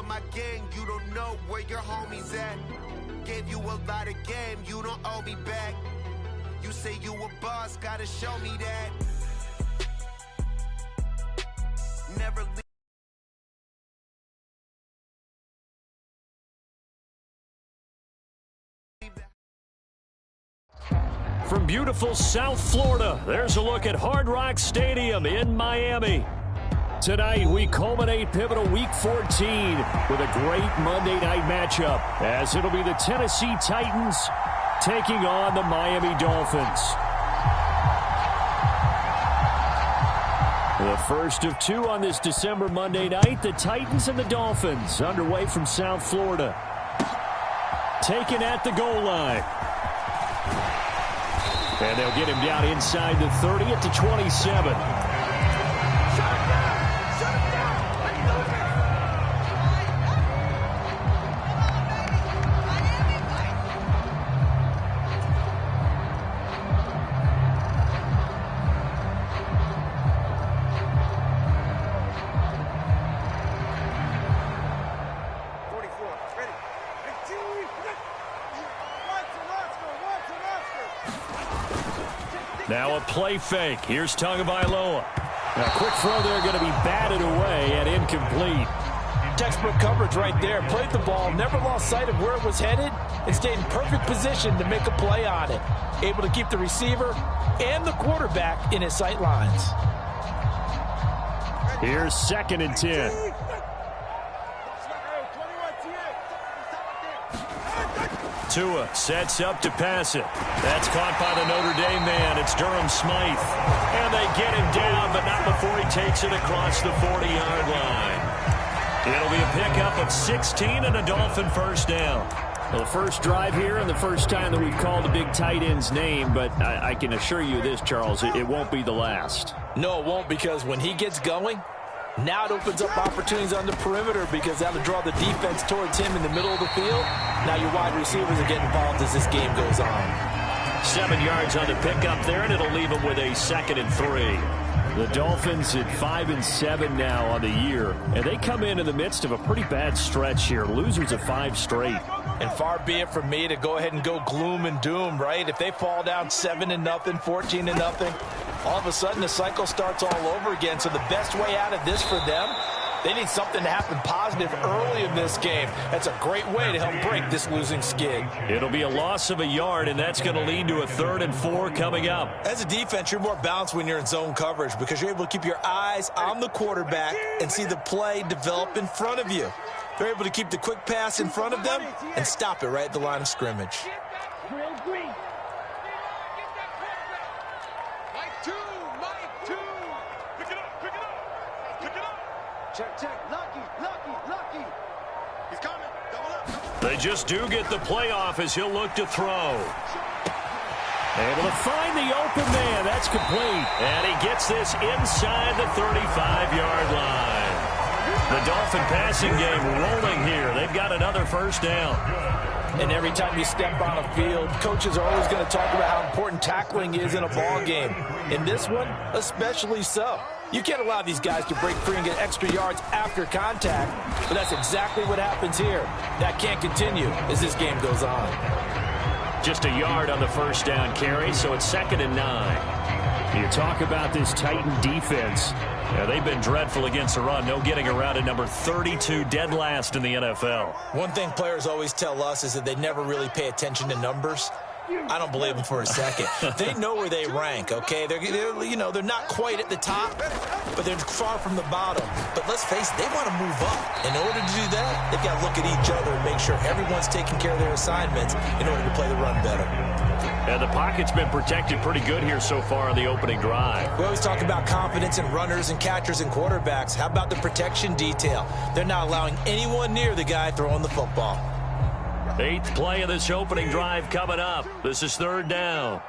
with my gang, you don't know where your homies at. Gave you a lot of game, you don't owe me back. You say you a boss, gotta show me that. Never leave that. From beautiful South Florida, there's a look at Hard Rock Stadium in Miami. Tonight, we culminate pivotal Week 14 with a great Monday night matchup, as it'll be the Tennessee Titans taking on the Miami Dolphins. The first of two on this December Monday night, the Titans and the Dolphins, underway from South Florida. Taken at the goal line. And they'll get him down inside the 30 at the 27. Now a play fake. Here's Tagovailoa. A quick throw there, going to be batted away and incomplete. Textbook coverage right there. Played the ball, never lost sight of where it was headed, and stayed in perfect position to make a play on it. Able to keep the receiver and the quarterback in his sight lines. Here's 2nd and 10. Tua sets up to pass it. That's caught by the Notre Dame man. It's Durham Smythe. And they get him down, but not before he takes it across the 40-yard line. It'll be a pickup of 16 and a Dolphin first down. Well, the first drive here and the first time that we've called the big tight end's name, but I can assure you this, Charles, it won't be the last. No, it won't, because when he gets going, now it opens up opportunities on the perimeter, because that'll draw the defense towards him in the middle of the field. Now your wide receivers are getting involved as this game goes on. 7 yards on the pickup there, and it'll leave them with a 2nd and 3. The Dolphins at 5-7 now on the year, and they come in the midst of a pretty bad stretch here. Losers of 5 straight. And far be it from me to go ahead and go gloom and doom, right? If they fall down 7-0, 14-0, all of a sudden the cycle starts all over again. So the best way out of this for them, they need something to happen positive early in this game. That's a great way to help break this losing skid. It'll be a loss of a yard, and that's going to lead to a 3rd and 4 coming up. As a defense, you're more balanced when you're in zone coverage, because you're able to keep your eyes on the quarterback and see the play develop in front of you. They're able to keep the quick pass in front of them and stop it right at the line of scrimmage. He's coming. Double up. They just do get the playoff as he'll look to throw. Able to find the open man. That's complete. And he gets this inside the 35-yard line. The Dolphin passing game rolling here. They've got another first down. And every time you step on a field, coaches are always going to talk about how important tackling is in a ball game. In this one, especially so. You can't allow these guys to break free and get extra yards after contact, but that's exactly what happens here. That can't continue as this game goes on. Just a yard on the first down carry, so it's 2nd and 9. You talk about this Titan defense. Yeah, they've been dreadful against the run. No getting around at number 32, dead last in the NFL. One thing players always tell us is that they never really pay attention to numbers. I don't believe them for a second. They know where they rank, okay? They're not quite at the top, but they're far from the bottom. But let's face it, they want to move up. In order to do that, they've got to look at each other and make sure everyone's taking care of their assignments in order to play the run better. And the pocket's been protected pretty good here so far on the opening drive. We always talk about confidence in runners and catchers and quarterbacks. How about the protection detail? They're not allowing anyone near the guy throwing the football. 8th play of this opening drive coming up. This is 3rd down.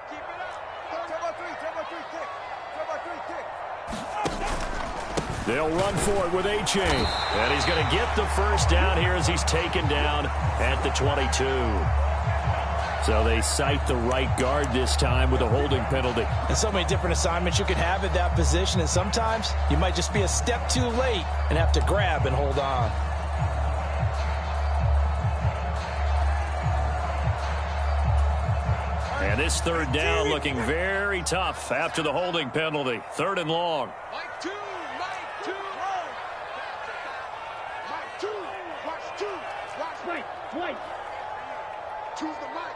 They'll run for it with A-Chain. And he's going to get the first down here as he's taken down at the 22. So they cite the right guard this time with a holding penalty. And so many different assignments you can have at that position, and sometimes you might just be a step too late and have to grab and hold on. And this third down looking very tough after the holding penalty. 3rd and long.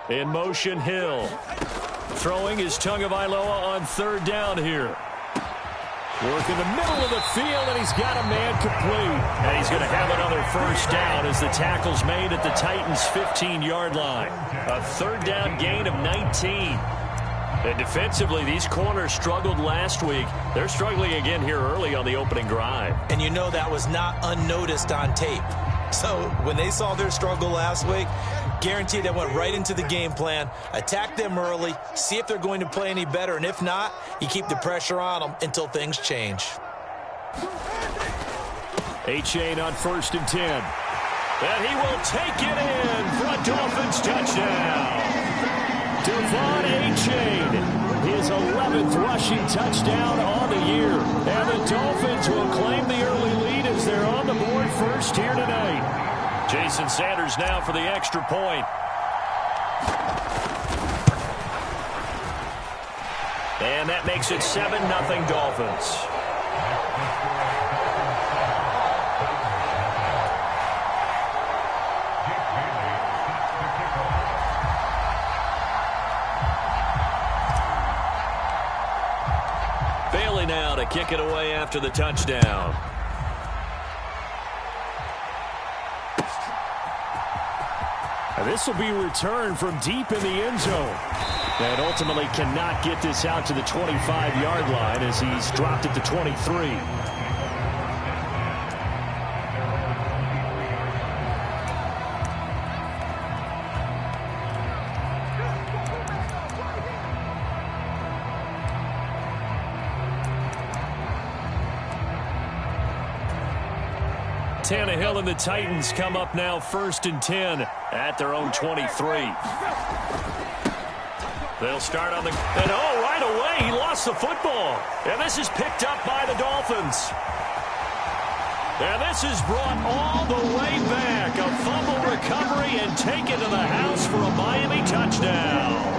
In motion, Hill. Throwing his Tagovailoa on 3rd down here. Work in the middle of the field, and he's got a man complete. And he's going to have another 1st down as the tackle's made at the Titans' 15-yard line. A 3rd down gain of 19. And defensively, these corners struggled last week. They're struggling again here early on the opening drive. And you know that was not unnoticed on tape. So when they saw their struggle last week, guaranteed they went right into the game plan, attack them early, see if they're going to play any better, and if not, you keep the pressure on them until things change. A-Chain on 1st and 10. And he will take it in for a Dolphins touchdown. Devon A-Chain, his 11th rushing touchdown on the year. And the Dolphins will claim the early lead as they're on the board first here tonight. Jason Sanders now for the extra point. And that makes it 7-0 Dolphins. Bailey now to kick it away after the touchdown. This will be returned from deep in the end zone. And ultimately cannot get this out to the 25-yard line as he's dropped it to 23. Tannehill and the Titans come up now 1st and 10 at their own 23. They'll start on the... And right away, he lost the football. And this is picked up by the Dolphins. And this is brought all the way back. A fumble recovery and taken to the house for a Miami touchdown.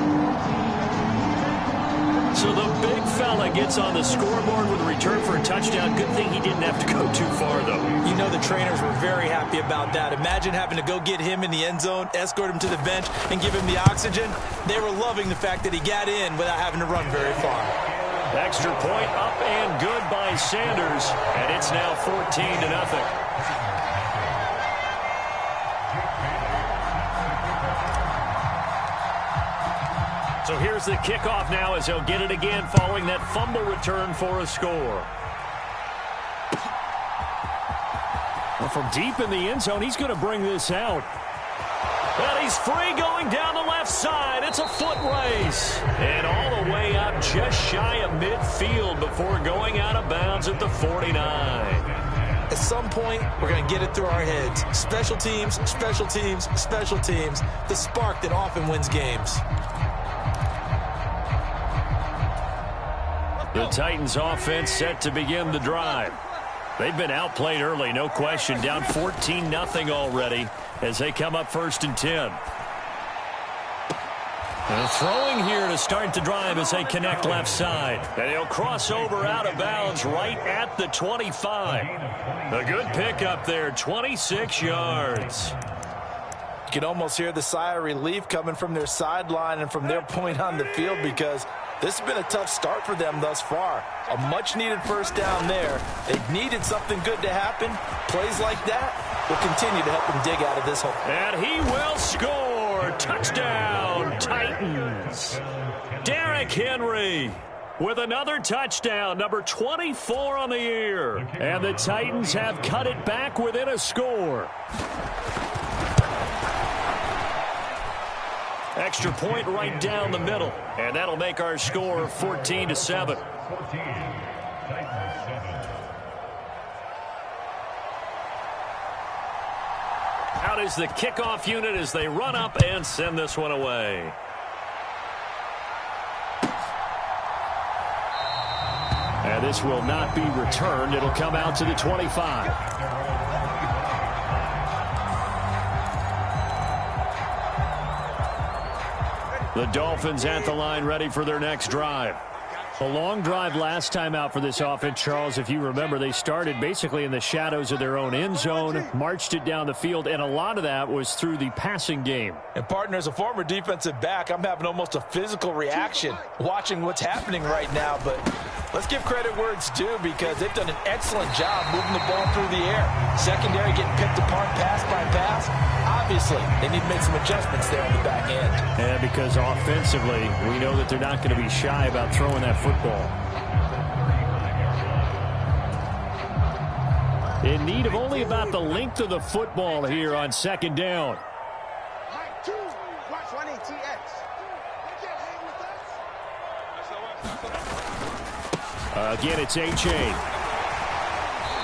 So the big fella gets on the scoreboard with a return for a touchdown. Good thing he didn't have to go too far, though. You know the trainers were very happy about that. Imagine having to go get him in the end zone, escort him to the bench, and give him the oxygen. They were loving the fact that he got in without having to run very far. Extra point up and good by Sanders, and it's now 14-0. So here's the kickoff now as he'll get it again following that fumble return for a score. Well, from deep in the end zone, he's going to bring this out. And he's free going down the left side. It's a foot race. And all the way up just shy of midfield before going out of bounds at the 49. At some point, we're going to get it through our heads. Special teams, special teams, special teams. The spark that often wins games. The Titans offense set to begin the drive. They've been outplayed early, no question. Down 14-0 already as they come up 1st and 10. And throwing here to start the drive as they connect left side. And he'll cross over out of bounds right at the 25. A good pickup there, 26 yards. You can almost hear the sigh of relief coming from their sideline and from their point on the field because this has been a tough start for them thus far. A much-needed 1st down there. They needed something good to happen. Plays like that will continue to help them dig out of this hole. And he will score. Touchdown, Titans. Derrick Henry with another touchdown, number 24 on the year. And the Titans have cut it back within a score. Extra point right down the middle. And that'll make our score 14-7. Out is the kickoff unit as they run up and send this one away. And this will not be returned. It'll come out to the 25. The Dolphins at the line, ready for their next drive. A long drive last time out for this offense, Charles. If you remember, they started basically in the shadows of their own end zone, marched it down the field, and a lot of that was through the passing game. And, partner, as a former defensive back, I'm having almost a physical reaction watching what's happening right now. But let's give credit where it's due, because they've done an excellent job moving the ball through the air. Secondary getting picked apart pass by pass. Obviously, they need to make some adjustmts there on the back end. And because offensively, we know that they're not going to be shy about throwing that football. In need of only about the length of the football here on second down. Again, it's A-Chain.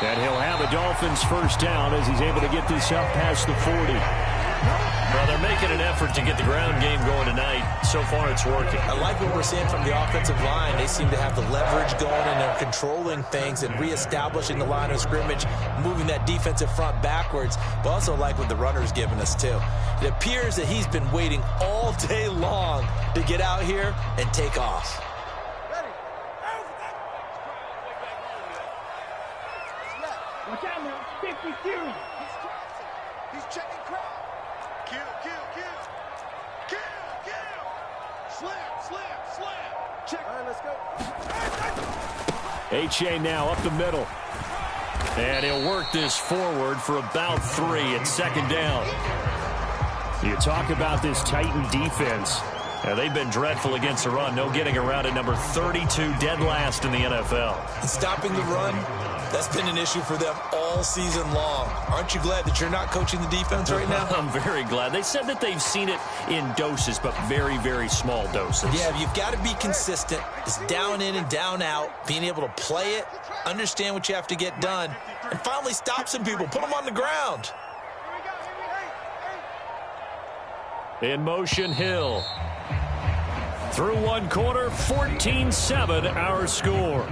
And he'll have a Dolphins first down as he's able to get this up past the 40. Well, they're making an effort to get the ground game going tonight. So far, it's working. I like what we're seeing from the offensive line. They seem to have the leverage going, and they're controlling things and reestablishing the line of scrimmage, moving that defensive front backwards. But also like what the runner's giving us, too. It appears that he's been waiting all day long to get out here and take off. Watch out now. 50 Q. He's checking crowd. Kill. Slam. Check. All right, let's go. A-Chain now up the middle. And he'll work this forward for about 3 at second down. You talk about this Titan defense. Now, they've been dreadful against the run. No getting around it. Number 32, dead last in the NFL. And stopping the run, that's been an issue for them all season long. Aren't you glad that you're not coaching the defense right now? I'm very glad. They said that they've seen it in doses, but very, very small doses. Yeah, you've got to be consistent. It's down in and down out, being able to play it, understand what you have to get done, and finally stop some people, put them on the ground. In motion, Hill. Through one quarter, 14-7 our score.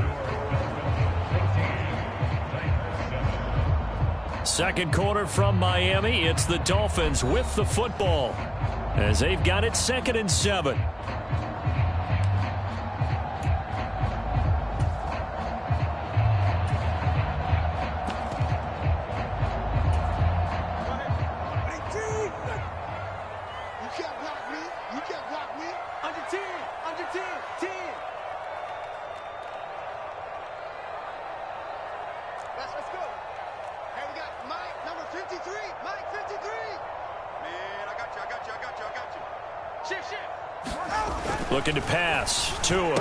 Second quarter from Miami. It's the Dolphins with the football as they've got it 2nd and 7. Looking to pass. Tua.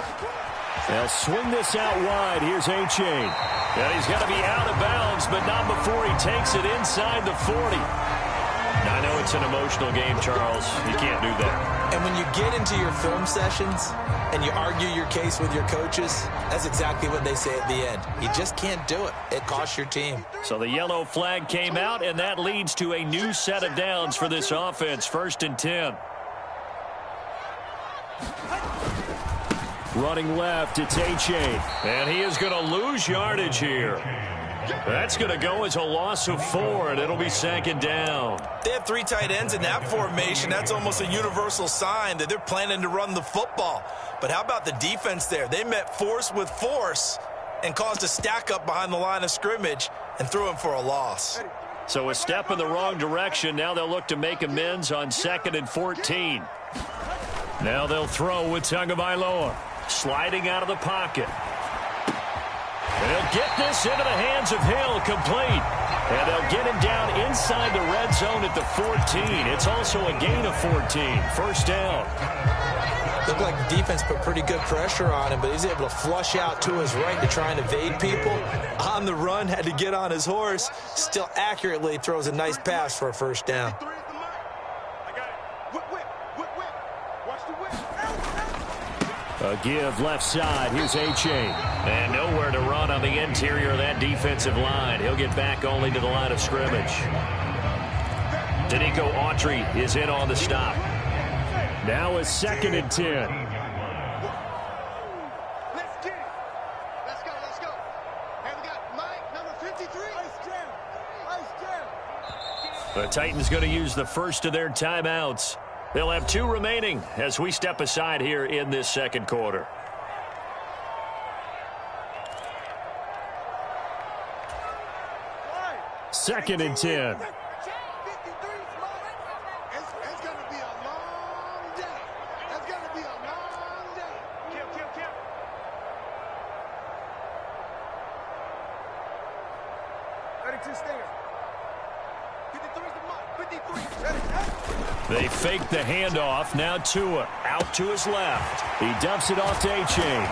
They'll swing this out wide. Here's A-Chain. And he's got to be out of bounds, but not before he takes it inside the 40. Now, I know it's an emotional game, Charles. You can't do that. And when you get into your film sessions and you argue your case with your coaches, that's exactly what they say at the end. You just can't do it. It costs your team. So the yellow flag came out, and that leads to a new set of downs for this offense. 1st and 10. Running left, it's A-Chain. And he is going to lose yardage here. That's going to go as a loss of 4, and it'll be 2nd down. They have 3 tight ends in that formation. That's almost a universal sign that they're planning to run the football. But how about the defense there? They met force with force and caused a stack up behind the line of scrimmage and threw him for a loss. So a step in the wrong direction. Now they'll look to make amends on 2nd and 14. Now they'll throw with Tagovailoa. Sliding out of the pocket. And he'll get this into the hands of Hill, complete. And they'll get him down inside the red zone at the 14. It's also a gain of 14. 1st down. Looked like the defense put pretty good pressure on him, but he's able to flush out to his right to try and evade people. On the run, had to get on his horse. Still accurately throws a nice pass for a 1st down. A give left side. Here's A-Chain. And nowhere to run on the interior of that defensive line. He'll get back only to the line of scrimmage. Danico Autry is in on the stop. Now a 2nd and 10. Let's get it. Let's go. Hey, we got Mike, number 53. Ice jam. The Titans going to use the first of their timeouts. They'll have 2 remaining as we step aside here in this second quarter. Second and 10. It's going to be a long day. It's going to be a long day. Kill. 32 stinger. 53's the mark. 53. They fake the handoff. Now Tua out to his left. He dumps it off to A-Chain.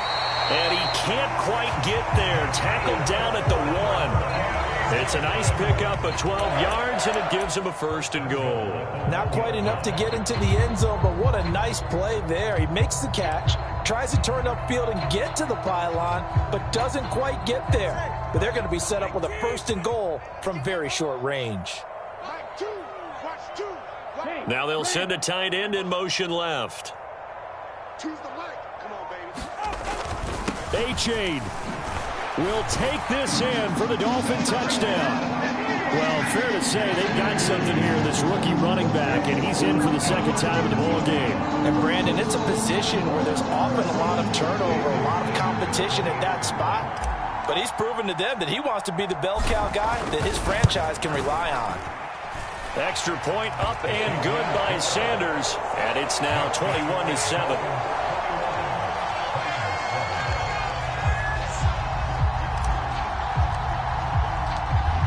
And he can't quite get there. Tackled down at the 1. It's a nice pickup of 12 yards, and it gives him a 1st and goal. Not quite enough to get into the end zone, but what a nice play there. He makes the catch, tries to turn upfield and get to the pylon, but doesn't quite get there. But they're going to be set up with a 1st and goal from very short range. Now they'll send a tight end in motion left. Choose the light. Come on, baby. A-Chain will take this in for the Dolphin touchdown. Well, fair to say they've got something here, this rookie running back, and he's in for the second time in the ball game. And, Brandon, it's a position where there's often a lot of turnover, a lot of competition at that spot. But he's proven to them that he wants to be the bell cow guy that his franchise can rely on. Extra point up and good by Sanders, and it's now 21-7.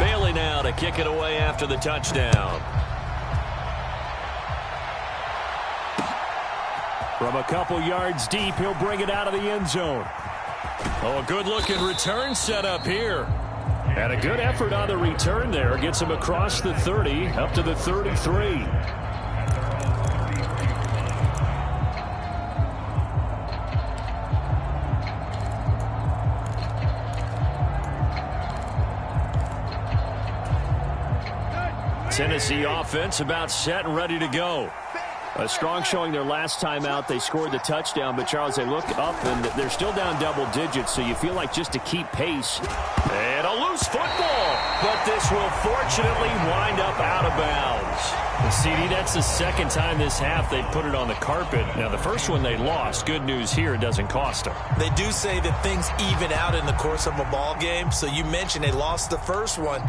Bailey now to kick it away after the touchdown. From a couple yards deep, he'll bring it out of the end zone. Oh, a good-looking return set up here. And a good effort on the return there. Gets him across the 30, up to the 33. Tennessee offense about set and ready to go. A strong showing their last time out. They scored the touchdown, but, Charles, they look up, and they're still down double digits, so you feel like just to keep pace. And a loose football, but this will fortunately wind up out of bounds. CD, that's the second time this half they put it on the carpet. Now, the first one they lost. Good news here, it doesn't cost them. They do say that things even out in the course of a ball game, so you mentioned they lost the first one.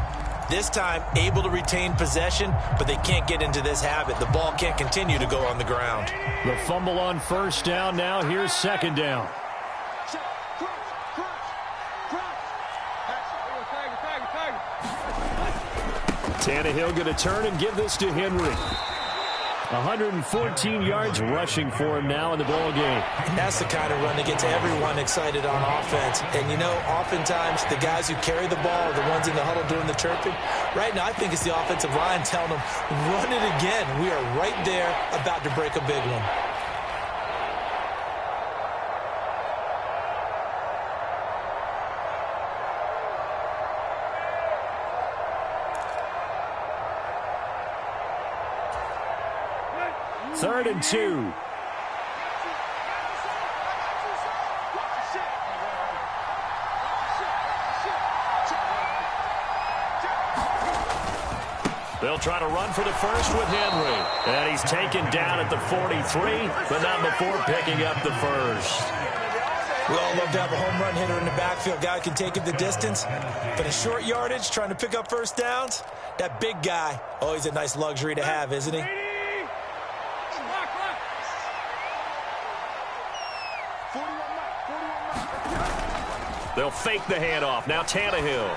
This time, able to retain possession, but they can't get into this habit. The ball can't continue to go on the ground. The fumble on first down. Now here's second down. Tannehill going to turn and give this to Henry. 114 yards rushing for him now in the ball game. And that's the kind of run that gets everyone excited on offense. And, you know, oftentimes the guys who carry the ball are the ones in the huddle doing the chirping. Right now, I think it's the offensive line telling them, run it again. We are right there about to break a big one. Third and 2. They'll try to run for the first with Henry. And he's taken down at the 43, but not before picking up the first. We all love to have a home run hitter in the backfield. Guy can take it the distance. But a short yardage, trying to pick up first downs, that big guy, oh, he's a nice luxury to have, isn't he? They'll fake the handoff. Now Tannehill.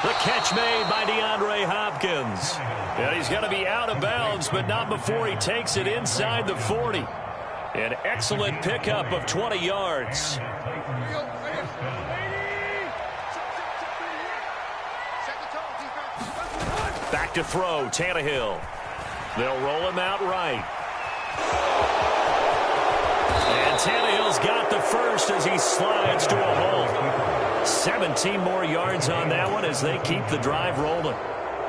The catch made by DeAndre Hopkins. And he's going to be out of bounds, but not before he takes it inside the 40. An excellent pickup of 20 yards. Back to throw, Tannehill. They'll roll him out right. And Tannehill's got the first as he slides to a hole. 17 more yards on that one as they keep the drive rolling.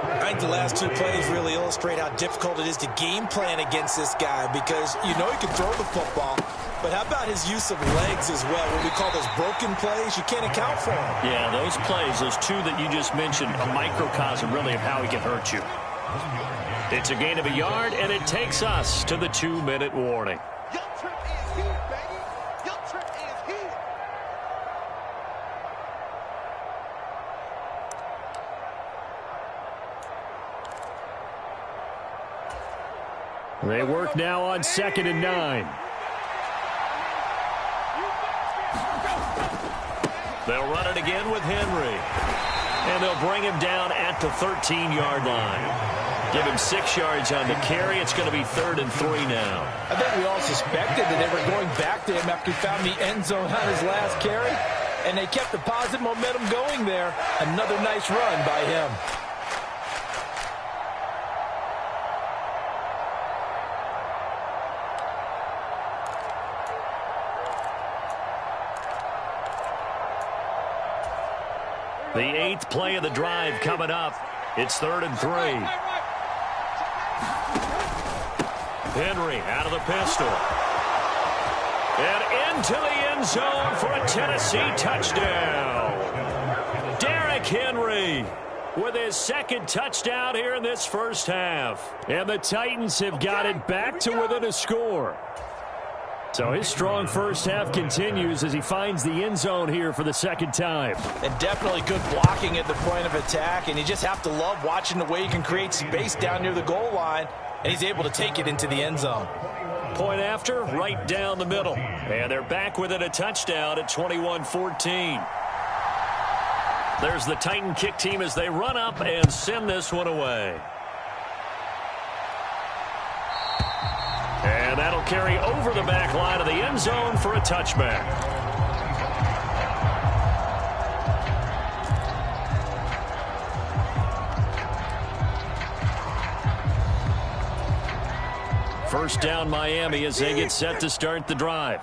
I think the last two plays really illustrate how difficult it is to game plan against this guy because you know he can throw the football, but how about his use of legs as well? What we call those broken plays, you can't account for them. Yeah, those plays, those two that you just mentioned, a microcosm really of how he can hurt you. It's a gain of a yard, and it takes us to the 2-minute warning. Your trip is here, baby. Your trip is here. They work now on 2nd and 9. They'll run it again with Henry. And they'll bring him down at the 13-yard line. Give him 6 yards on the carry. It's going to be 3rd and 3 now. I think we all suspected that they were going back to him after he found the end zone on his last carry. And they kept the positive momentum going there. Another nice run by him. The 8th play of the drive coming up. It's 3rd and 3. Henry out of the pistol. And into the end zone for a Tennessee touchdown. Derrick Henry with his 2nd touchdown here in this first half. And the Titans have got it back to within a score. So his strong first half continues as he finds the end zone here for the 2nd time. And definitely good blocking at the point of attack. And you just have to love watching the way he can create space down near the goal line. And he's able to take it into the end zone. Point after, right down the middle. And they're back within a touchdown at 21-14. There's the Titan kick team as they run up and send this one away. And that'll carry over the back line of the end zone for a touchback. First down Miami as they get set to start the drive.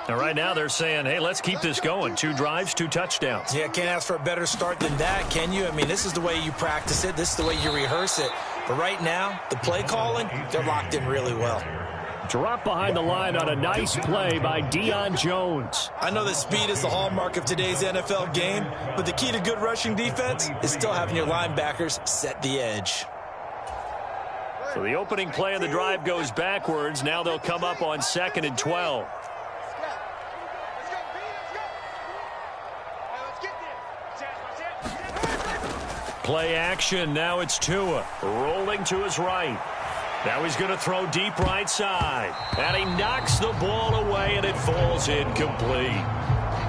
And right now they're saying, hey, let's keep this going. 2 drives, 2 touchdowns. Yeah, can't ask for a better start than that, can you? I mean, this is the way you practice it. This is the way you rehearse it. But right now, the play calling, they're locked in really well. Drop behind the line on a nice play by Deion Jones. I know that speed is the hallmark of today's NFL game, but the key to good rushing defense is still having your linebackers set the edge. So the opening play of the drive goes backwards. Now they'll come up on 2nd and 12. Play action. Now it's Tua rolling to his right. Now he's going to throw deep right side. And he knocks the ball away, and it falls incomplete.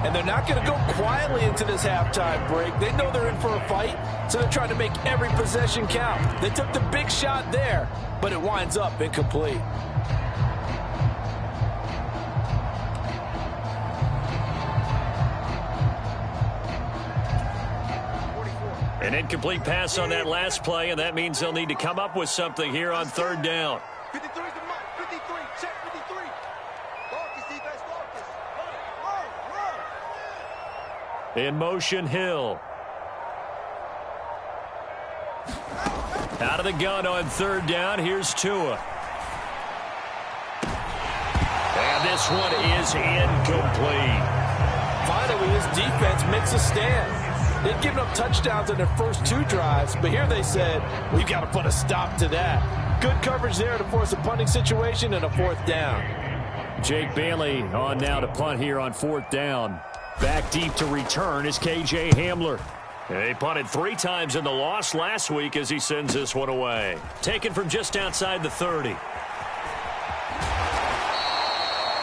And they're not going to go quietly into this halftime break. They know they're in for a fight, so they're trying to make every possession count. They took the big shot there, but it winds up incomplete. An incomplete pass on that last play, and that means they'll need to come up with something here on 3rd down. 53 is the mark. 53. Check 53. Marcus, defense, Marcus. Run. In motion, Hill. Out of the gun on 3rd down. Here's Tua. And this one is incomplete. Finally, his defense makes a stand. They'd given up touchdowns in their first 2 drives, but here they said, we've got to put a stop to that. Good coverage there to force a punting situation and a 4th down. Jake Bailey on now to punt here on 4th down. Back deep to return is K.J. Hamler. They punted 3 times in the loss last week as he sends this one away. Taken from just outside the 30.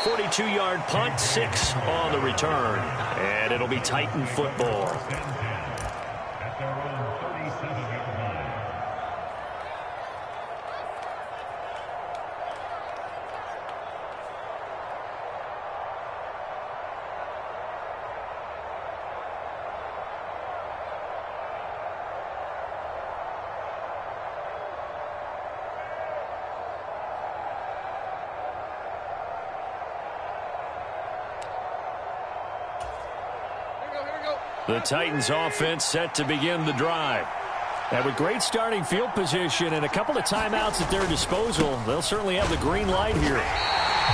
42-yard punt, 6 on the return. And it'll be Titan football. The Titans offense set to begin the drive. And with great starting field position and a couple of timeouts at their disposal, they'll certainly have the green light here.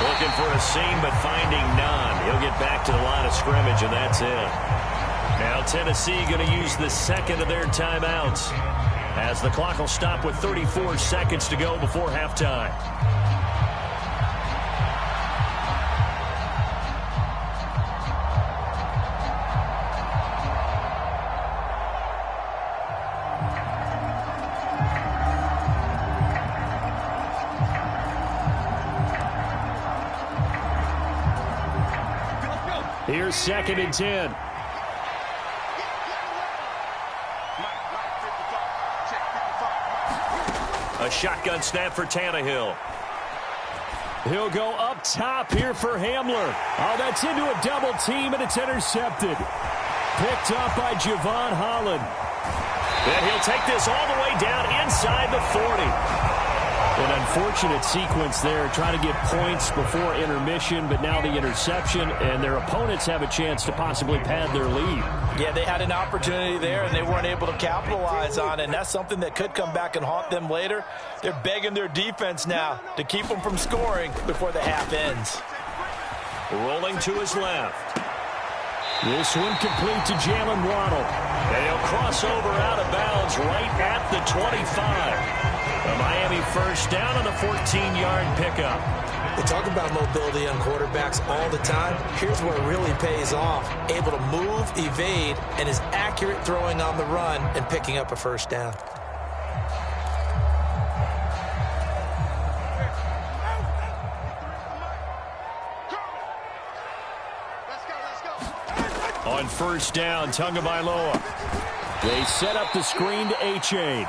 Looking for a seam, but finding none. He'll get back to the line of scrimmage, and that's it. Now Tennessee going to use the 2nd of their timeouts. as the clock will stop with 34 seconds to go before halftime. Here's 2nd and 10. A shotgun snap for Tannehill. He'll go up top here for Hamler. Oh, that's into a double team, and it's intercepted. Picked up by Javon Holland. And he'll take this all the way down inside the 40. An unfortunate sequence there, trying to get points before intermission, but now the interception, and their opponents have a chance to possibly pad their lead. Yeah, they had an opportunity there, and they weren't able to capitalize on it, and that's something that could come back and haunt them later. They're begging their defense now to keep them from scoring before the half ends. Rolling to his left. This one complete to Jalen Waddle. And he'll cross over out of bounds right at the 25. A Miami first down on the 14-yard pickup. They talk about mobility on quarterbacks all the time. Here's where it really pays off. Able to move, evade, and is accurate throwing on the run and picking up a first down. On first down, Tagovailoa. They set up the screen to A-Chain.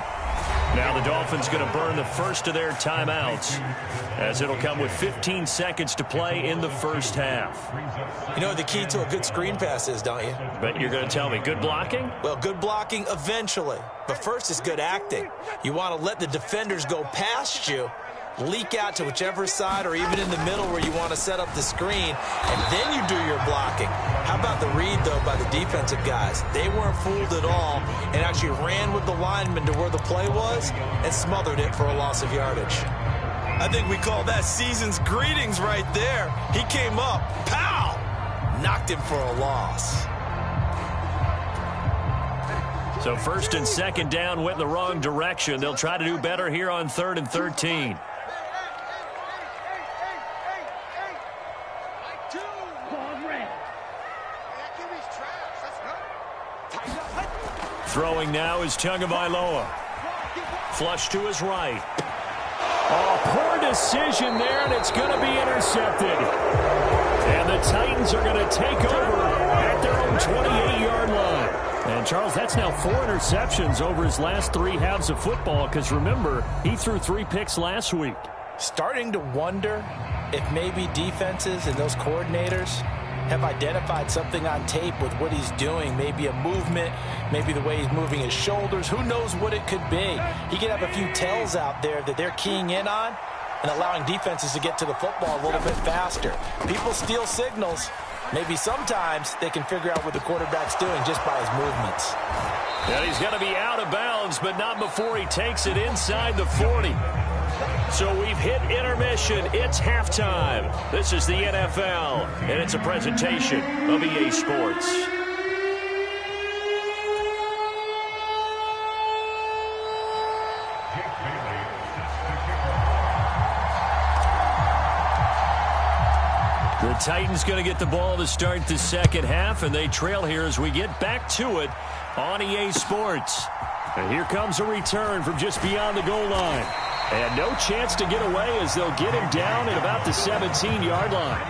Now the Dolphins going to burn the first of their timeouts, as it'll come with 15 seconds to play in the first half. You know what the key to a good screen pass is, don't you? But you're going to tell me good blocking? Well, good blocking eventually. But first is good acting. You want to let the defenders go past you, leak out to whichever side or even in the middle where you want to set up the screen, and then you do your blocking. How about the read, though, by the defensive guys? They weren't fooled at all and actually ran with the lineman to where the play was and smothered it for a loss of yardage. I think we call that season's greetings right there. He came up, pow, knocked him for a loss. So 1st and 2nd down went in the wrong direction. They'll try to do better here on 3rd and 13. Throwing now is Tagovailoa. Flush to his right. Oh, poor decision there, and it's going to be intercepted. And the Titans are going to take over at their own 28-yard line. And, Charles, that's now 4 interceptions over his last 3 halves of football, because, remember, he threw 3 picks last week. Starting to wonder if maybe defenses and those coordinators have identified something on tape with what he's doing. Maybe a movement, maybe the way he's moving his shoulders. Who knows what it could be? He could have a few tells out there that they're keying in on and allowing defenses to get to the football a little bit faster. People steal signals. Maybe sometimes they can figure out what the quarterback's doing just by his movements. And he's going to be out of bounds, but not before he takes it inside the 40. So we've hit intermission. It's halftime. This is the NFL, and it's a presentation of EA Sports. The Titans going to get the ball to start the second half, and they trail here as we get back to it on EA Sports. And here comes a return from just beyond the goal line. And no chance to get away as they'll get him down at about the 17-yard line.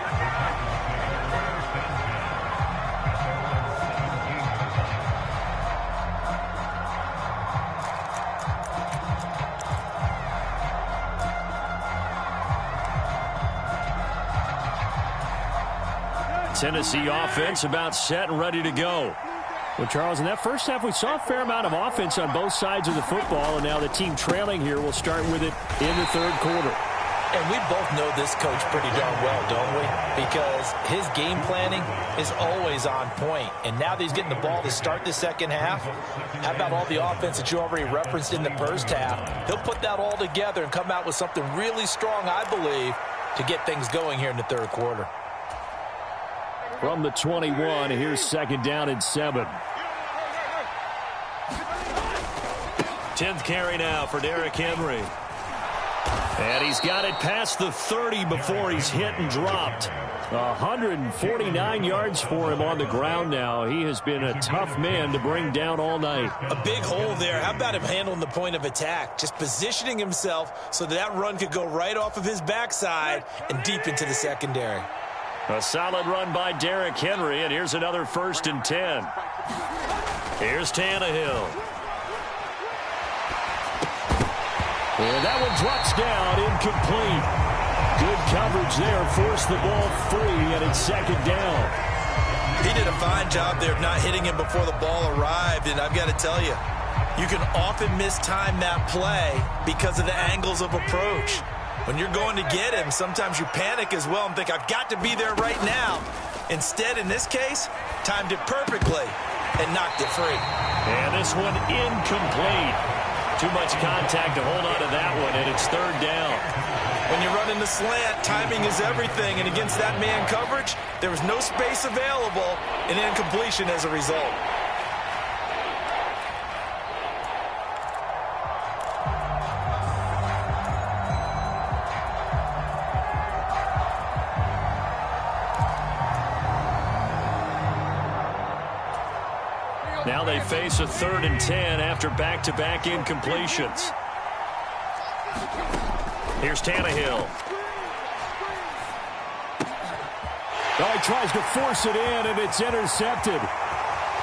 Tennessee offense about set and ready to go. Well, Charles, in that first half, we saw a fair amount of offense on both sides of the football, and now the team trailing here will start with it in the third quarter. And we both know this coach pretty darn well, don't we? Because his game planning is always on point. And now that he's getting the ball to start the second half, how about all the offense that you already referenced in the first half? He'll put that all together and come out with something really strong, I believe, to get things going here in the third quarter. From the 21, here's 2nd down and 7. 10th carry now for Derrick Henry. And he's got it past the 30 before he's hit and dropped. 149 yards for him on the ground now. He has been a tough man to bring down all night. A big hole there. How about him handling the point of attack? Just positioning himself so that run could go right off of his backside and deep into the secondary. A solid run by Derrick Henry, and here's another 1st and 10. Here's Tannehill. And that one drops down, incomplete. Good coverage there, forced the ball free, and it's 2nd down. He did a fine job there of not hitting him before the ball arrived, and I've got to tell you, you can often mistime that play because of the angles of approach. When you're going to get him, sometimes you panic as well and think, I've got to be there right now. Instead, in this case, timed it perfectly and knocked it free. And this one incomplete. Too much contact to hold on to that one, and it's 3rd down. When you're running the slant, timing is everything, and against that man coverage, there was no space available, and incompletion as a result. Now they face a 3rd and 10 after back-to-back incompletions. Here's Tannehill. Oh, he tries to force it in, and it's intercepted.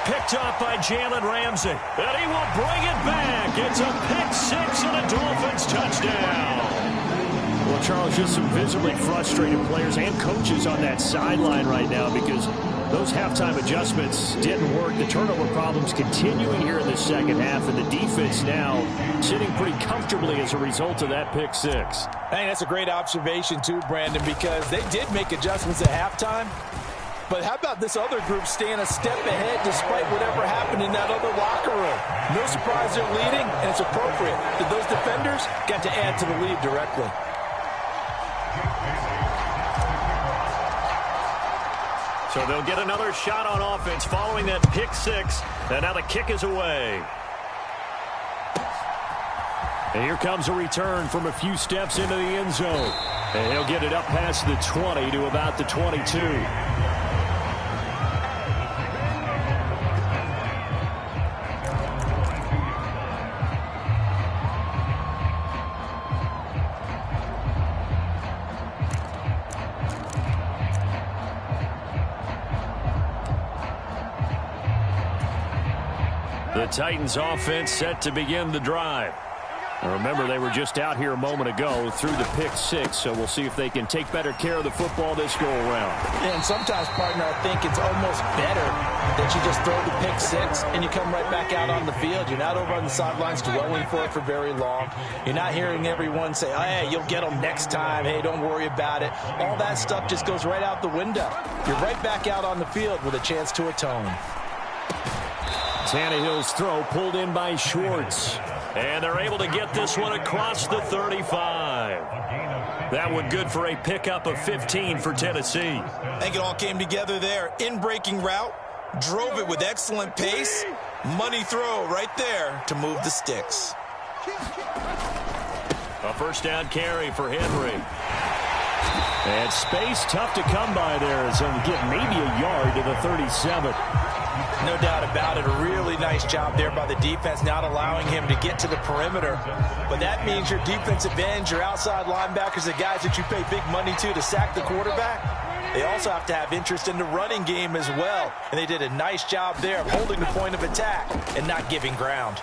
Picked up by Jalen Ramsey. And he will bring it back. It's a pick 6 and a Dolphins touchdown. Well, Charles, just some visibly frustrated players and coaches on that sideline right now because those halftime adjustments didn't work. The turnover problems continuing here in the second half, and the defense now sitting pretty comfortably as a result of that pick 6. I think that's a great observation too, Brandon, because they did make adjustments at halftime. But how about this other group staying a step ahead despite whatever happened in that other locker room? No surprise they're leading, and it's appropriate that those defenders got to add to the lead directly. So they'll get another shot on offense following that pick 6. And now the kick is away. And here comes a return from a few steps into the end zone. And he'll get it up past the 20 to about the 22. The Titans offense set to begin the drive. Now remember, they were just out here a moment ago through the pick 6, so we'll see if they can take better care of the football this go-around. And sometimes, partner, I think it's almost better that you just throw the pick 6 and you come right back out on the field. You're not over on the sidelines dwelling for it for very long. You're not hearing everyone say, oh, hey, you'll get them next time. Hey, don't worry about it. All that stuff just goes right out the window. You're right back out on the field with a chance to atone. Tannehill's throw pulled in by Schwartz. And they're able to get this one across the 35. That one good for a pickup of 15 for Tennessee. I think it all came together there. In-breaking route, drove it with excellent pace. Money throw right there to move the sticks. A first down carry for Henry. And space tough to come by there as he'll get maybe a yard to the 37. No doubt about it. A really nice job there by the defense, not allowing him to get to the perimeter. But that means your defensive ends, your outside linebackers, the guys that you pay big money to sack the quarterback, they also have to have interest in the running game as well. And they did a nice job there of holding the point of attack and not giving ground.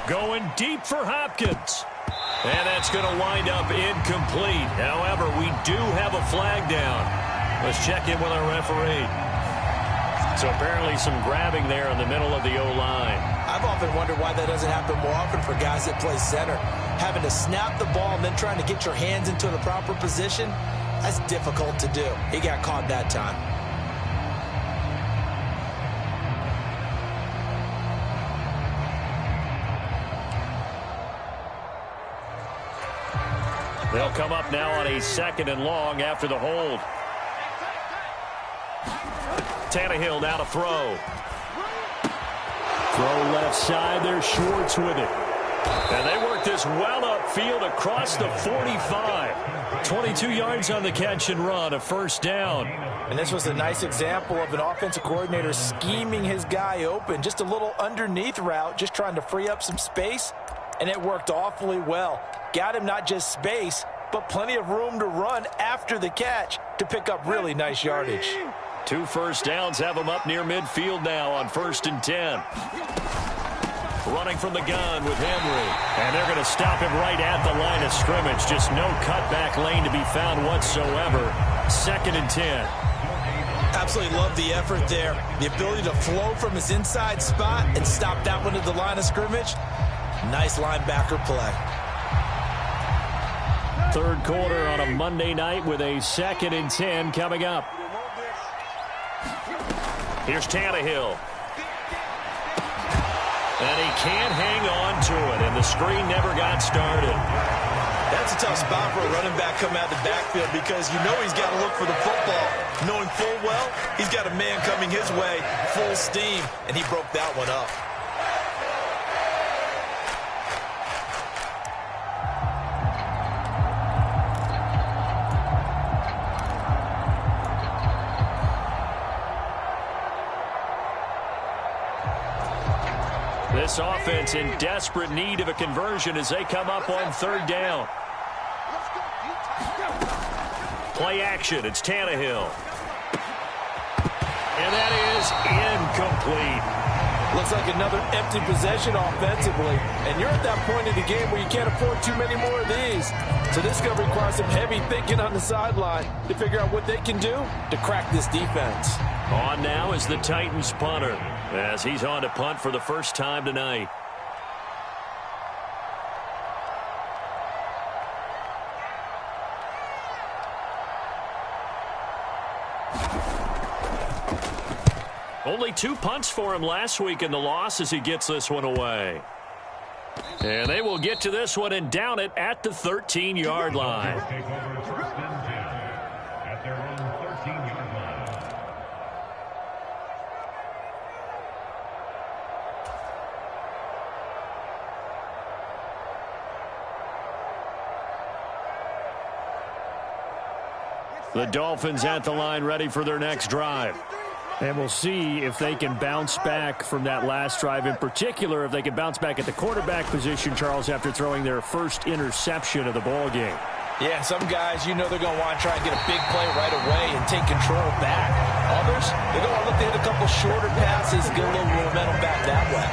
Going deep for Hopkins. And that's going to wind up incomplete. However, we do have a flag down. Let's check in with our referee. So apparently some grabbing there in the middle of the O-line. I've often wondered why that doesn't happen more often for guys that play center. Having to snap the ball and then trying to get your hands into the proper position, that's difficult to do. He got caught that time. They'll come up now on a 2nd and long after the hold. Tannehill now to throw. Throw left side. There's Schwartz with it. And they work this well upfield across the 45. 22 yards on the catch and run, a first down. And this was a nice example of an offensive coordinator scheming his guy open. Just a little underneath route, just trying to free up some space, and it worked awfully well. Got him not just space, but plenty of room to run after the catch to pick up really nice yardage. 2 first downs have them up near midfield now on 1st and 10. Running from the gun with Henry. And they're going to stop him right at the line of scrimmage. Just no cutback lane to be found whatsoever. 2nd and 10. Absolutely love the effort there. The ability to flow from his inside spot and stop that one at the line of scrimmage. Nice linebacker play. 3rd quarter on a Monday night with a 2nd and 10 coming up. Here's Tannehill. And he can't hang on to it, and the screen never got started. That's a tough spot for a running back coming out of the backfield because you know he's got to look for the football, knowing full well he's got a man coming his way, full steam, and he broke that one up. This offense in desperate need of a conversion as they come up on 3rd down. Play action. It's Tannehill. And that is incomplete. Looks like another empty possession offensively. And you're at that point in the game where you can't afford too many more of these. So this is going to require some heavy thinking on the sideline to figure out what they can do to crack this defense. On now is the Titans punter as he's on to punt for the first time tonight. Only 2 punts for him last week in the loss as he gets this one away. And they will get to this one and down it at the 13-yard line. The Dolphins at the line ready for their next drive. And we'll see if they can bounce back from that last drive. In particular, if they can bounce back at the quarterback position, Charles, after throwing their first interception of the ball game. Yeah, some guys, you know they're going to want to try and get a big play right away and take control back. Others, they're going to look to hit a couple shorter passes, get a little momentum back that way.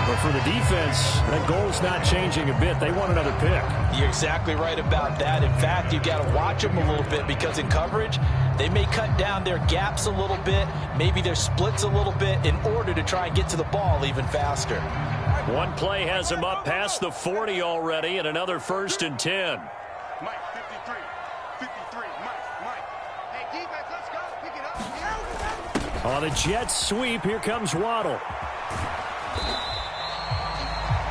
But for the defense, that goal's not changing a bit. They want another pick. You're exactly right about that. In fact, you've got to watch them a little bit because in coverage, they may cut down their gaps a little bit, maybe their splits a little bit in order to try and get to the ball even faster. One play has them up past the 40 already and another 1st and 10. Mike, 53, Mike. Hey, defense, let's go. Pick it up. On the Jets sweep, here comes Waddle.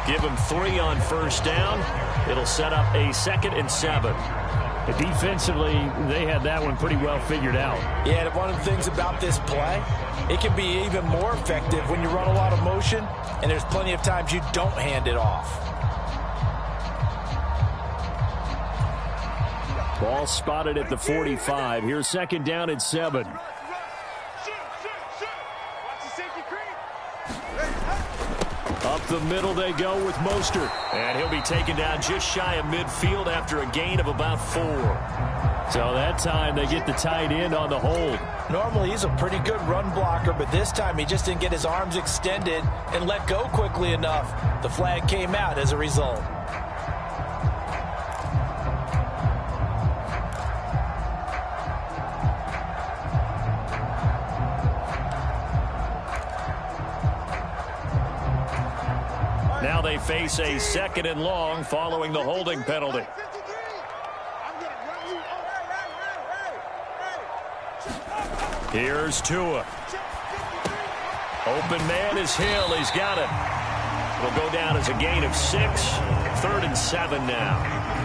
Give him 3 on 1st down. It'll set up a 2nd and 7. Defensively, they had that one pretty well figured out. Yeah, and one of the things about this play, it can be even more effective when you run a lot of motion, and there's plenty of times you don't hand it off. Ball spotted at the 45. Here's 2nd down and 7. Shoot. Watch the safety creep. Up the middle they go with Mostert. And he'll be taken down just shy of midfield after a gain of about 4. So that time they get the tight end on the hold. Normally he's a pretty good run blocker, but this time he just didn't get his arms extended and let go quickly enough. The flag came out as a result. Now they face a 2nd and long following the holding penalty. Here's Tua. Open man is Hill. He's got it. It'll go down as a gain of 6. 3rd and 7 now.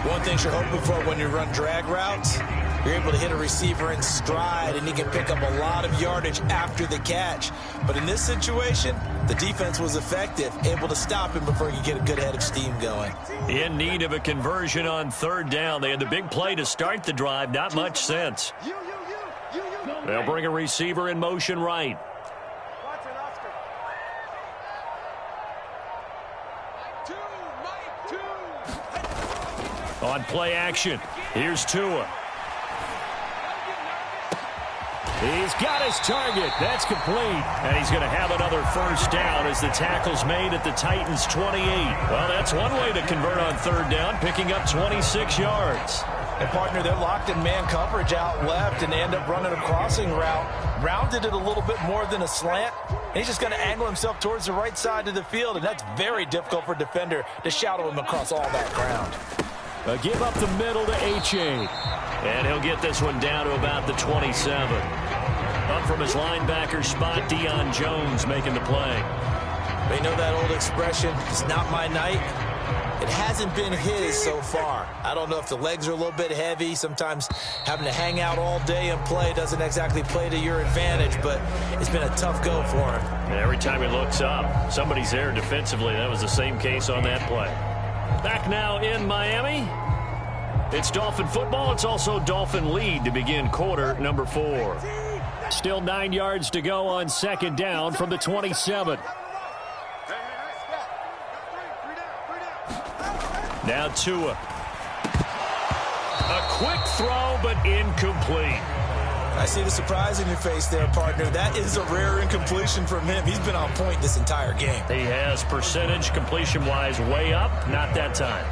One thing you're hoping for when you run drag routes, You're able to hit a receiver in stride, and he can pick up a lot of yardage after the catch. But in this situation, the defense was effective, able to stop him before he could get a good head of steam going. In need of a conversion on third down. They had the big play to start the drive. Not much sense. They'll bring a receiver in motion right. On play action, here's Tua. He's got his target. That's complete. And he's going to have another first down as the tackle's made at the Titans' 28. Well, that's one way to convert on third down, picking up 26 yards. And, partner, they're locked in man coverage out left, and they end up running a crossing route. Rounded it a little bit more than a slant. And he's just going to angle himself towards the right side of the field, and that's very difficult for a defender to shadow him across all that ground. A give up the middle to H.A. And he'll get this one down to about the 27. Up from his linebacker spot, Deion Jones making the play. They know that old expression, it's not my night. It hasn't been his so far. I don't know if the legs are a little bit heavy. Sometimes having to hang out all day and play doesn't exactly play to your advantage, but it's been a tough go for him. And every time he looks up, somebody's there defensively. That was the same case on that play. Back now in Miami. It's Dolphin football. It's also Dolphin lead to begin quarter number 4. Still 9 yards to go on second down from the 27. Now Tua. A quick throw, but incomplete. I see the surprise in your face there, partner. That is a rare incompletion from him. He's been on point this entire game. He has percentage completion-wise way up. Not that time.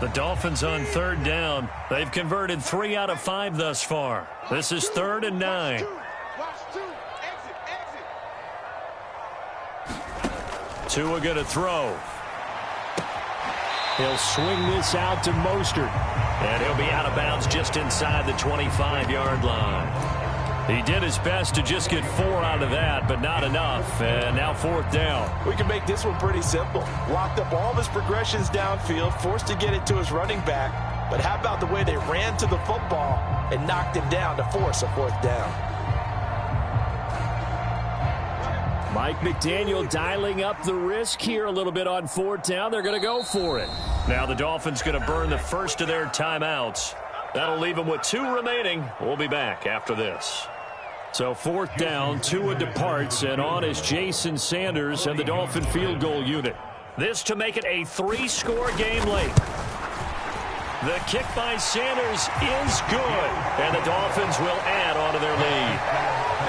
The Dolphins on third down. They've converted 3 out of 5 thus far. This is 3rd and 9. Tua going to throw. He'll swing this out to Mostert. And he'll be out of bounds just inside the 25-yard line. He did his best to just get 4 out of that, but not enough. And now 4th down. We can make this one pretty simple. Locked up all of his progressions downfield, forced to get it to his running back. But how about the way they ran to the football and knocked him down to force a 4th down? Mike McDaniel dialing up the risk here a little bit on 4th down. They're going to go for it. Now the Dolphins going to burn the first of their timeouts. That'll leave them with 2 remaining. We'll be back after this. So 4th down, Tua departs, and on is Jason Sanders and the Dolphin field goal unit. This to make it a 3-score game late. The kick by Sanders is good, and the Dolphins will add on to their lead.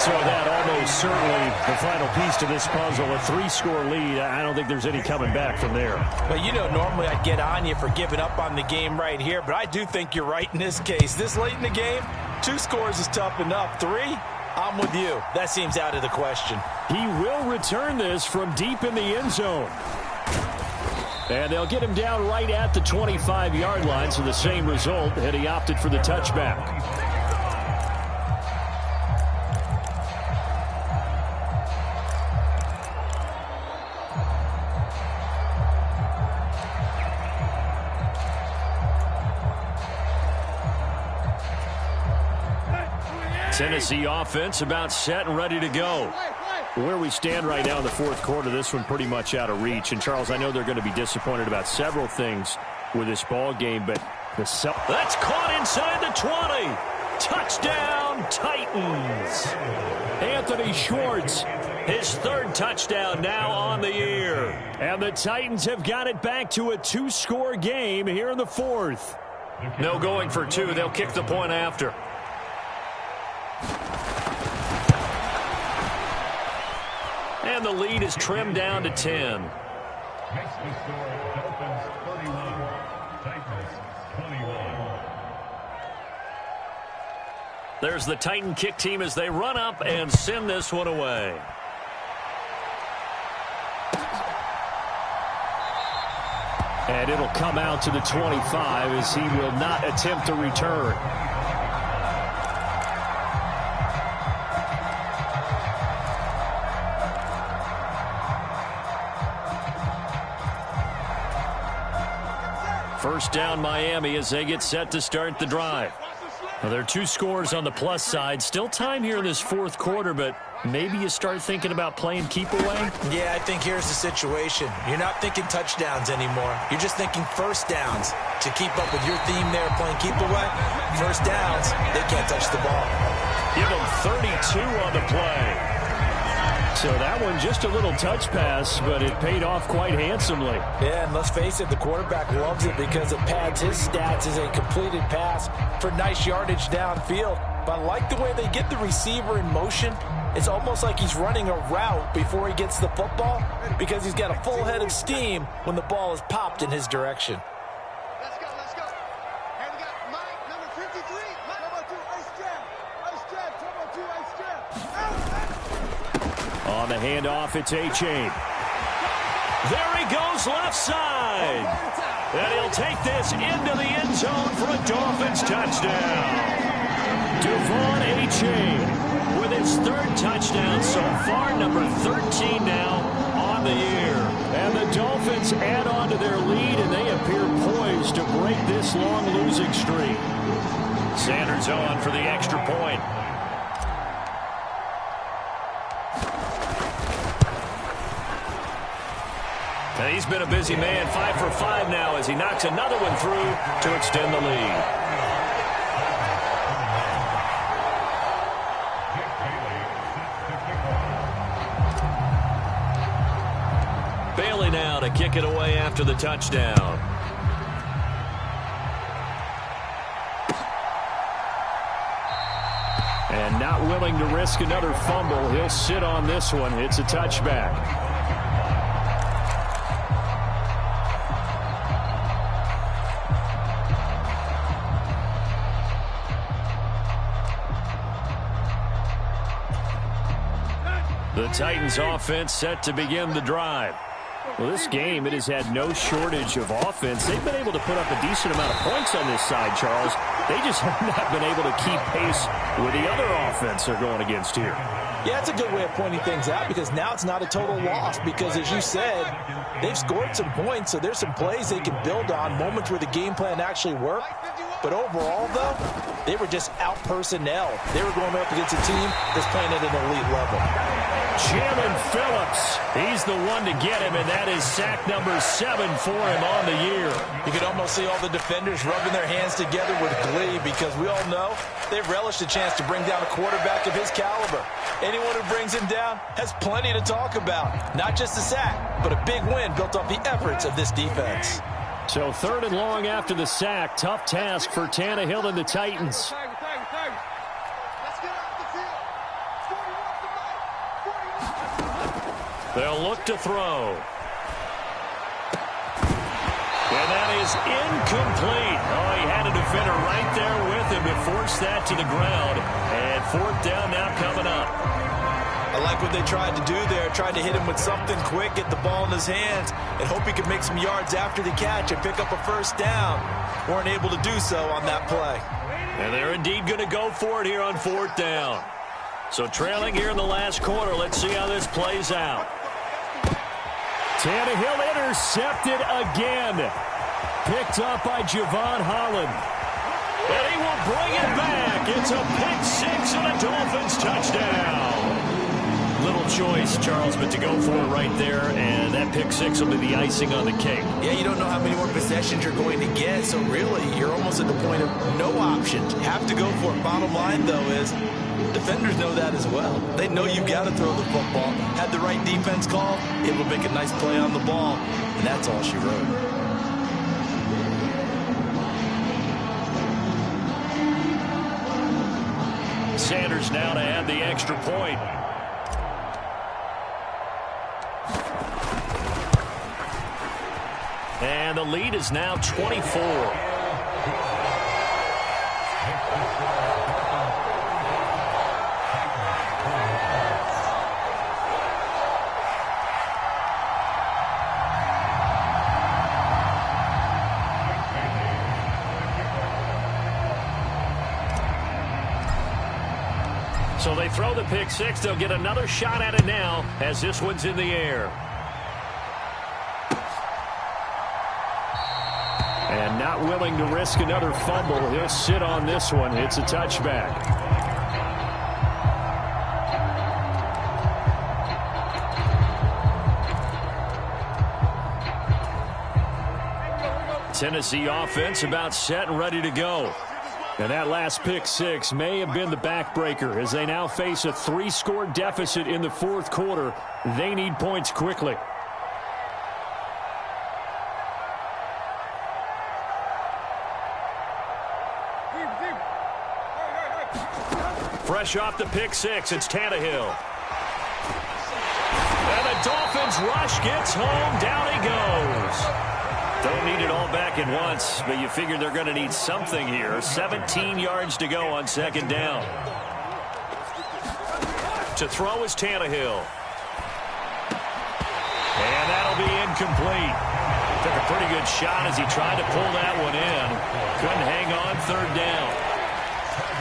So that almost certainly the final piece to this puzzle, a 3-score lead. I don't think there's any coming back from there. Well, you know, normally I'd get on you for giving up on the game right here, but I do think you're right in this case. This late in the game, 2 scores is tough enough. 3, I'm with you. That seems out of the question. He will return this from deep in the end zone. And they'll get him down right at the 25-yard line, so the same result, and he opted for the touchback. Tennessee offense about set and ready to go. Where we stand right now in the 4th quarter, this one pretty much out of reach. And, Charles, I know they're going to be disappointed about several things with this ball game, but that's caught inside the 20. Touchdown, Titans. Anthony Schwartz, his 3rd touchdown now on the year. And the Titans have got it back to a 2-score game here in the 4th. No going for 2. They'll kick the point after. And the lead is trimmed down to 10. There's the Titan kick team as they run up and send this one away. And it'll come out to the 25 as he will not attempt to return. First down Miami as they get set to start the drive. Well, there are 2 scores on the plus side. Still time here in this fourth quarter, but maybe you start thinking about playing keep away? Yeah, I think here's the situation. You're not thinking touchdowns anymore. You're just thinking first downs. To keep up with your theme there, playing keep away, first downs, they can't touch the ball. Give them 32 on the play. So that one just a little touch pass, but it paid off quite handsomely. Yeah, and let's face it, the quarterback loves it because it pads his stats as a completed pass for nice yardage downfield. But I like the way they get the receiver in motion. It's almost like he's running a route before he gets the football because he's got a full head of steam when the ball is popped in his direction. Let's go, let's go. And we got Mike, number 53. Mike, number 2, Ice Jam. Ice Jam, number 2, Ice Jam. On the handoff, it's A-Chain. There he goes left side. And he'll take this into the end zone for a Dolphins touchdown. Devon A-Chain with his 3rd touchdown so far, number 13 now on the year. And the Dolphins add on to their lead, and they appear poised to break this long losing streak. Sanders on for the extra point. And he's been a busy man, 5 for 5 now as he knocks another one through to extend the lead. Bailey now to kick it away after the touchdown. And not willing to risk another fumble, he'll sit on this one. It's a touchback. The Titans offense set to begin the drive. Well, this game, it has had no shortage of offense. They've been able to put up a decent amount of points on this side, Charles. They just have not been able to keep pace with the other offense they're going against here. Yeah, it's a good way of pointing things out because now it's not a total loss because, as you said, they've scored some points, so there's some plays they can build on, moments where the game plan actually worked. But overall, though, they were just out-personnel. They were going up against a team that's playing at an elite level. Jalen Phillips, he's the one to get him, and that is sack number 7 for him on the year. You can almost see all the defenders rubbing their hands together with glee because we all know they've relished a chance to bring down a quarterback of his caliber. Anyone who brings him down has plenty to talk about. Not just a sack, but a big win built off the efforts of this defense. So 3rd and long after the sack. Tough task for Tannehill and the Titans. They'll look to throw. And that is incomplete. Oh, he had a defender right there with him to force that to the ground. And 4th down now coming up. I like what they tried to do there. Tried to hit him with something quick, get the ball in his hands, and hope he could make some yards after the catch and pick up a first down. Weren't able to do so on that play. And they're indeed going to go for it here on 4th down. So trailing here in the last quarter. Let's see how this plays out. Tannehill intercepted again. Picked up by Javon Holland. And he will bring it back. It's a pick 6 and a Dolphins touchdown. Little choice, Charles, but to go for it right there, and that pick 6 will be the icing on the cake. Yeah, you don't know how many more possessions you're going to get, so really, you're almost at the point of no options. Have to go for it. Bottom line, though, is defenders know that as well. They know you've got to throw the football. Had the right defense call, it will make a nice play on the ball, and that's all she wrote. Sanders now to add the extra point. And the lead is now 24. So they throw the pick 6. They'll get another shot at it now as this one's in the air. And not willing to risk another fumble. He'll sit on this one. It's a touchback. Tennessee offense about set and ready to go. And that last pick six may have been the backbreaker as they now face a 3-score deficit in the fourth quarter. They need points quickly. Fresh off the pick six, it's Tannehill. And the Dolphins rush gets home. Down he goes. Don't need it all back at once, but you figure they're going to need something here. 17 yards to go on second down. To throw is Tannehill. And that'll be incomplete. Took a pretty good shot as he tried to pull that one in. Couldn't hang on third down.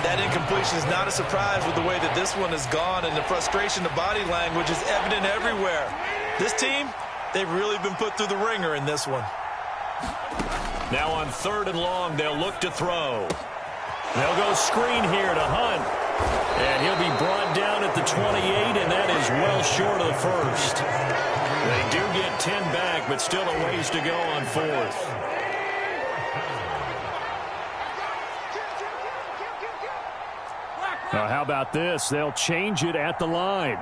That incompletion is not a surprise with the way that this one has gone, and the frustration, the body language is evident everywhere. This team, they've really been put through the ringer in this one. Now on third and long, they'll look to throw. They'll go screen here to Hunt. And he'll be brought down at the 28, and that is well short of the first. They do get 10 back, but still a ways to go on fourth. Now, how about this? They'll change it at the line.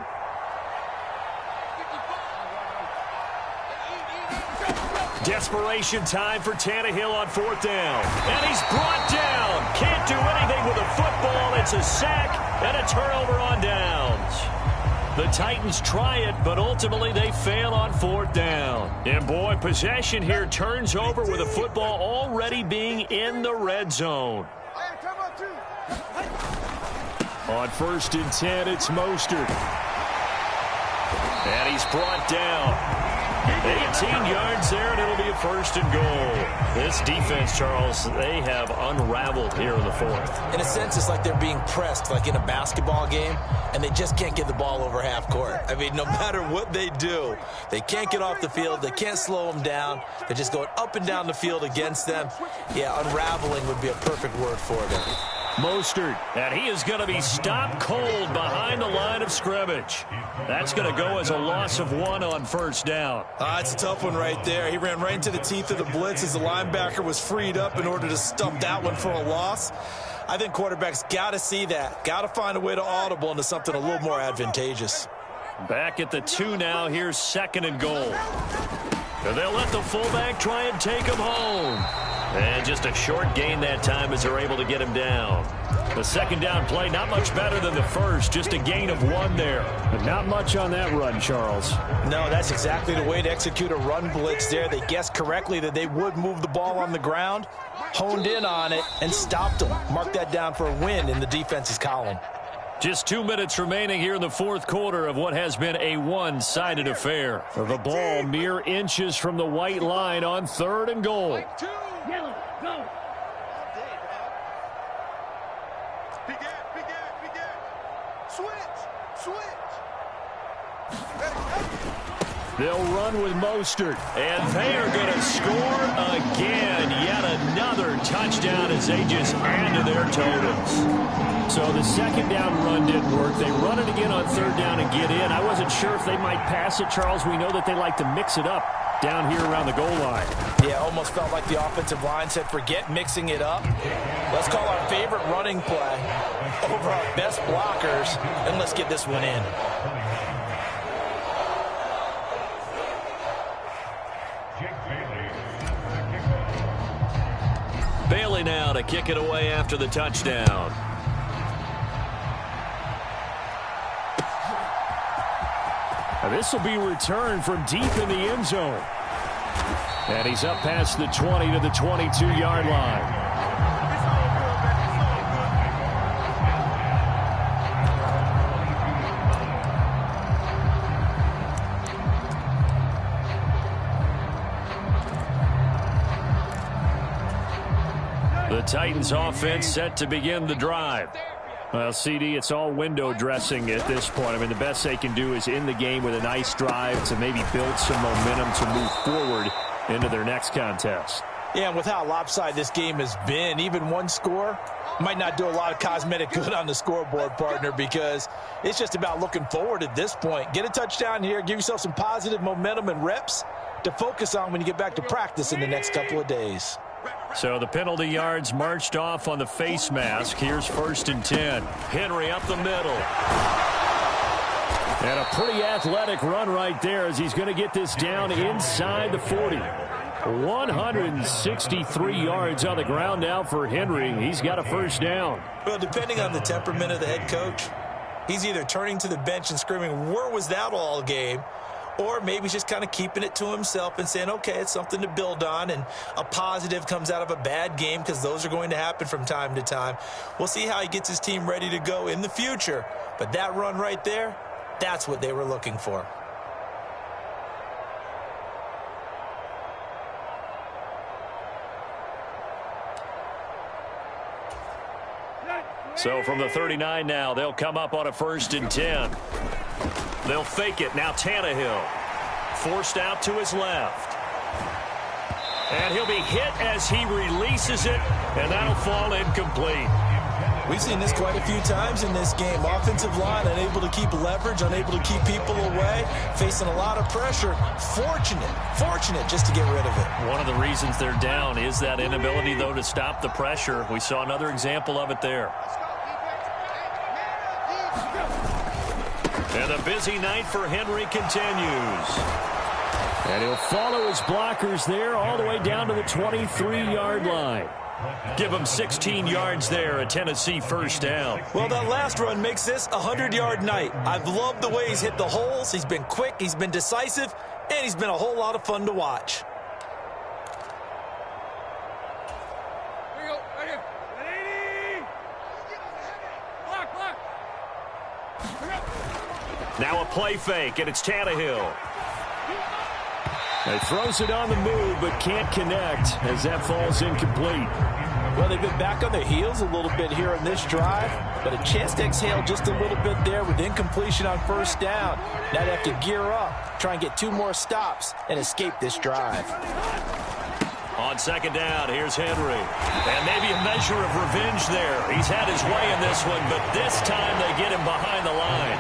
Desperation time for Tannehill on fourth down. And he's brought down. Can't do anything with a football. It's a sack and a turnover on downs. The Titans try it, but ultimately they fail on fourth down. And boy, possession here turns over with a football already being in the red zone. On first and 10, it's Mostert. And he's brought down. 18 yards there, and it'll be a first and goal. This defense, Charles, they have unraveled here in the fourth. In a sense, it's like they're being pressed like in a basketball game, and they just can't get the ball over half court. I mean, no matter what they do, they can't get off the field. They can't slow them down. They're just going up and down the field against them. Yeah, unraveling would be a perfect word for them. Mostert, and he is going to be stopped cold behind the line of scrimmage. That's going to go as a loss of 1 on first down. It's a tough one right there. He ran right into the teeth of the blitz as the linebacker was freed up in order to stump that one for a loss. I think quarterbacks got to see that. Got to find a way to audible into something a little more advantageous. Back at the 2 now. Here's second and goal. And they'll let the fullback try and take him home. And just a short gain that time as they're able to get him down. The second down play, not much better than the first. Just a gain of 1 there. But not much on that run, Charles. No, that's exactly the way to execute a run blitz there. They guessed correctly that they would move the ball on the ground, honed in on it, and stopped them. Mark that down for a win in the defense's column. Just 2 minutes remaining here in the fourth quarter of what has been a one-sided affair. The ball mere inches from the white line on third and goal. Yellow, go. Switch. They'll run with Mostert, and they are going to score again. Yet another touchdown as they just add to their totals. So the second down run didn't work. They run it again on third down and get in. I wasn't sure if they might pass it, Charles. We know that they like to mix it up down here around the goal line. Yeah, almost felt like the offensive line said, forget mixing it up. Let's call our favorite running play over our best blockers, and let's get this one in. Bailey now to kick it away after the touchdown. Now this will be returned from deep in the end zone. And he's up past the 20 to the 22-yard line. The Titans offense set to begin the drive. Well, CD, it's all window dressing at this point. I mean, the best they can do is in the game with a nice drive to maybe build some momentum to move forward into their next contest. Yeah, and with how lopsided this game has been, even one score might not do a lot of cosmetic good on the scoreboard, partner, because it's just about looking forward at this point. Get a touchdown here, give yourself some positive momentum and reps to focus on when you get back to practice in the next couple of days. So the penalty yards marched off on the face mask. Here's 1st and 10. Henry up the middle. And a pretty athletic run right there as he's going to get this down inside the 40. 163 yards on the ground now for Henry. He's got a 1st down. Well, depending on the temperament of the head coach, he's either turning to the bench and screaming, "Where was that all game?" Or maybe he's just kind of keeping it to himself and saying, okay, it's something to build on, and a positive comes out of a bad game, because those are going to happen from time to time. We'll see how he gets his team ready to go in the future. But that run right there, that's what they were looking for. So from the 39 now, they'll come up on a 1st and 10. They'll fake it. Now Tannehill forced out to his left. And he'll be hit as he releases it, and that'll fall incomplete. We've seen this quite a few times in this game. Offensive line unable to keep leverage, unable to keep people away, facing a lot of pressure. Fortunate just to get rid of it. One of the reasons they're down is that inability, though, to stop the pressure. We saw another example of it there. And the busy night for Henry continues. And he'll follow his blockers there all the way down to the 23-yard line. Give him 16 yards there, a Tennessee 1st down. Well, that last run makes this a 100-yard night. I've loved the way he's hit the holes. He's been quick, he's been decisive, and he's been a whole lot of fun to watch. Here you go, right here. 180. Block. Now a play fake, and it's Tannehill. He throws it on the move, but can't connect as that falls incomplete. Well, they've been back on their heels a little bit here on this drive, but a chance to exhale just a little bit there with incompletion on 1st down. Now they have to gear up, try and get 2 more stops, and escape this drive. On 2nd down, here's Henry. And maybe a measure of revenge there. He's had his way in this one, but this time they get him behind the line.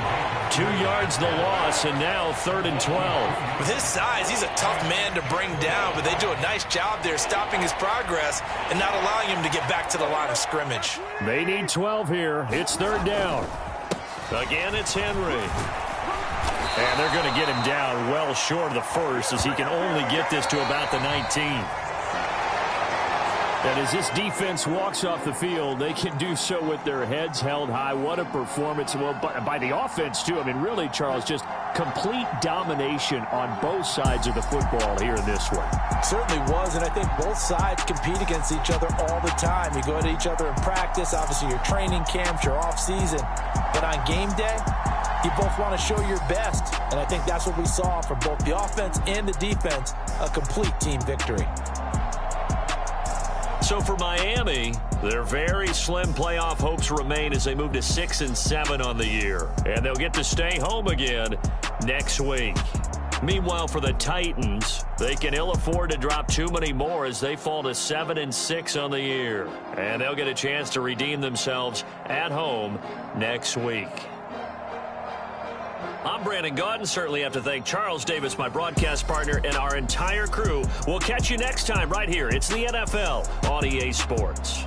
2 yards the loss, and now 3rd and 12. With his size, he's a tough man to bring down, but they do a nice job there stopping his progress and not allowing him to get back to the line of scrimmage. They need 12 here. It's 3rd down. Again, it's Henry. And they're going to get him down well short of the 1st, as he can only get this to about the 19. And as this defense walks off the field, they can do so with their heads held high. What a performance. Well, by the offense, too. I mean, really, Charles, just complete domination on both sides of the football here in this one. Certainly was, and I think both sides compete against each other all the time. You go at each other in practice, obviously your training camps, your off-season. But on game day, you both want to show your best. And I think that's what we saw from both the offense and the defense, a complete team victory. So for Miami, their very slim playoff hopes remain as they move to 6-7 on the year. And they'll get to stay home again next week. Meanwhile, for the Titans, they can ill afford to drop too many more as they fall to 7-6 on the year. And they'll get a chance to redeem themselves at home next week. I'm Brandon Gaudin. Certainly have to thank Charles Davis, my broadcast partner, and our entire crew. We'll catch you next time right here. It's the NFL on EA Sports.